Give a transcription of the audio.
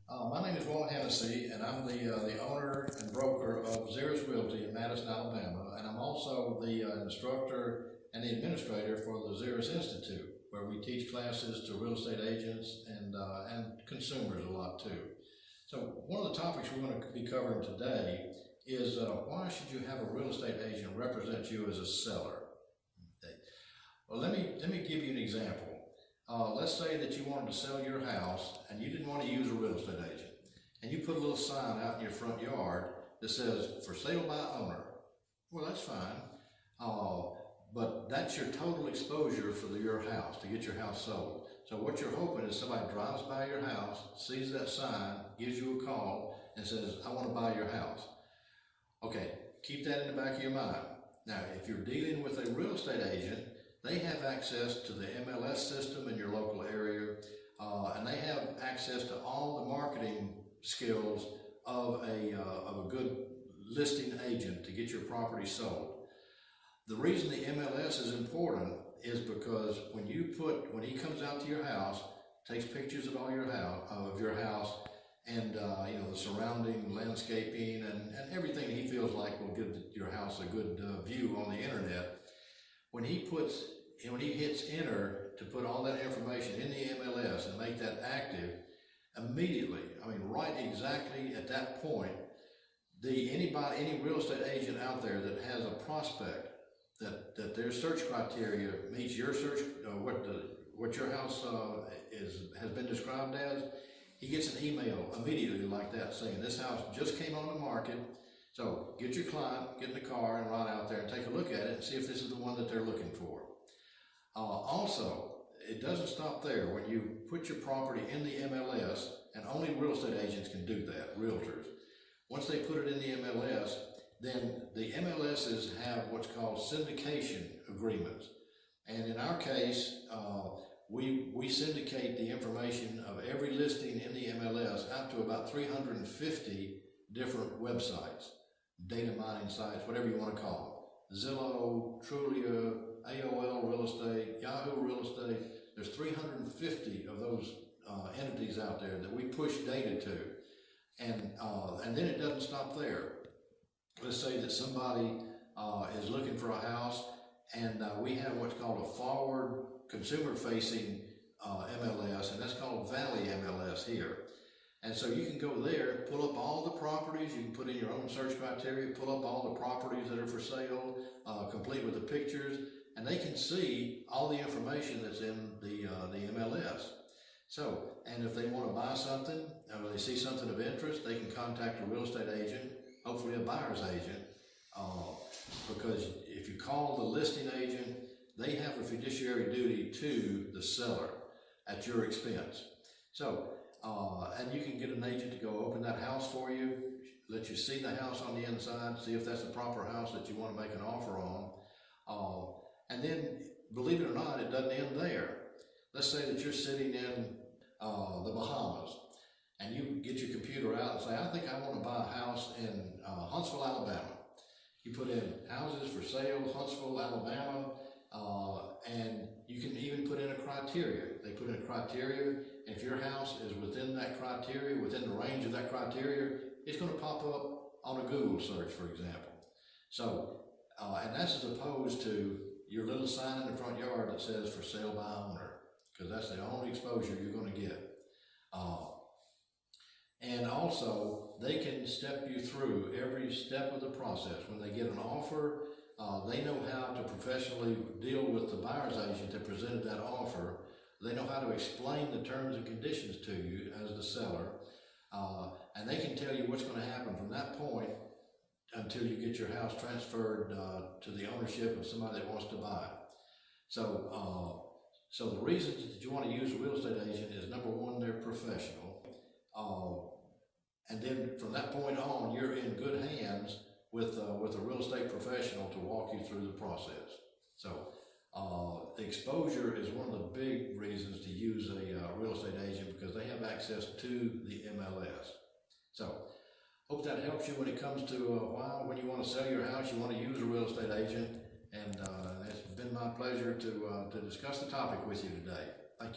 My name is Walt Hennessee, and I'm the owner and broker of Xeris Realty in Madison, Alabama, and I'm also the instructor and the administrator for the Xeris Institute, where we teach classes to real estate agents and consumers a lot too. So one of the topics we're going to be covering today is why should you have a real estate agent represent you as a seller? Okay. Well, let me give you an example. Let's say that you wanted to sell your house and you didn't want to use a real estate agent, and you put a little sign out in your front yard that says for sale by owner. Well, that's fine, but that's your total exposure for your house to get your house sold. So what you're hoping is somebody drives by your house, sees that sign, gives you a call and says, I want to buy your house. Okay, keep that in the back of your mind. Now, if you're dealing with a real estate agent, they have access to the MLS system in your local area, and they have access to all the marketing skills of a good listing agent to get your property sold. The reason the MLS is important is because when he comes out to your house, takes pictures of all your house, and the surrounding landscaping and everything he feels like will give your house a good view on the internet. When he hits any to put all that information in the MLS and make that active, immediately, right exactly at that point, any real estate agent out there that has a prospect that their search criteria meets your search, what your house has been described as, he gets an email immediately like that saying this house just came on the market. So get your client, get in the car and ride out there and take a look at it and see if this is the one that they're looking for. Also, it doesn't stop there. When you put your property in the MLS, and only real estate agents can do that, realtors. Once they put it in the MLS, then the MLSs have what's called syndication agreements. And in our case, we syndicate the information of every listing in the MLS out to about 350 different websites, data mining sites, whatever you want to call them. Zillow, Trulia, AOL Real Estate, Yahoo Real Estate. There's 350 of those entities out there that we push data to. And then it doesn't stop there. Let's say that somebody is looking for a house, and we have what's called a forward consumer-facing MLS, and that's called Valley MLS here. And so you can go there, pull up all the properties, you can put in your own search criteria, pull up all the properties that are for sale, complete with the pictures, and they can see all the information that's in the MLS. So, and if they want to buy something, or they see something of interest, they can contact a real estate agent, hopefully a buyer's agent, because if you call the listing agent, they have a fiduciary duty to the seller at your expense. So, and you can get an agent to go open that house for you, let you see the house on the inside, see if that's the proper house that you want to make an offer on. And then, believe it or not, it doesn't end there. Let's say that you're sitting in the Bahamas, and you get your computer out and say, I think I want to buy a house in Huntsville, Alabama. You put in houses for sale, Huntsville, Alabama, and you can even put in a criteria. They put in a criteria, and if your house is within that criteria, within the range of that criteria, it's going to pop up on a Google search, for example. So, and that's as opposed to your little sign in the front yard that says for sale by owner, because that's the only exposure you're going to get. And also, they can step you through every step of the process. When they get an offer, they know how to professionally deal with the buyer's agent that presented that offer. They know how to explain the terms and conditions to you as the seller, and they can tell you what's going to happen from that point until you get your house transferred to the ownership of somebody that wants to buy it. So, so the reasons that you want to use a real estate agent is, number one, they're professional. And then from that point on, you're in good hands with a real estate professional to walk you through the process. So the exposure is one of the big reasons to use a real estate agent, because they have access to the MLS. So hope that helps you when it comes to when you want to sell your house, you want to use a real estate agent. And it's been my pleasure to discuss the topic with you today. Thank you.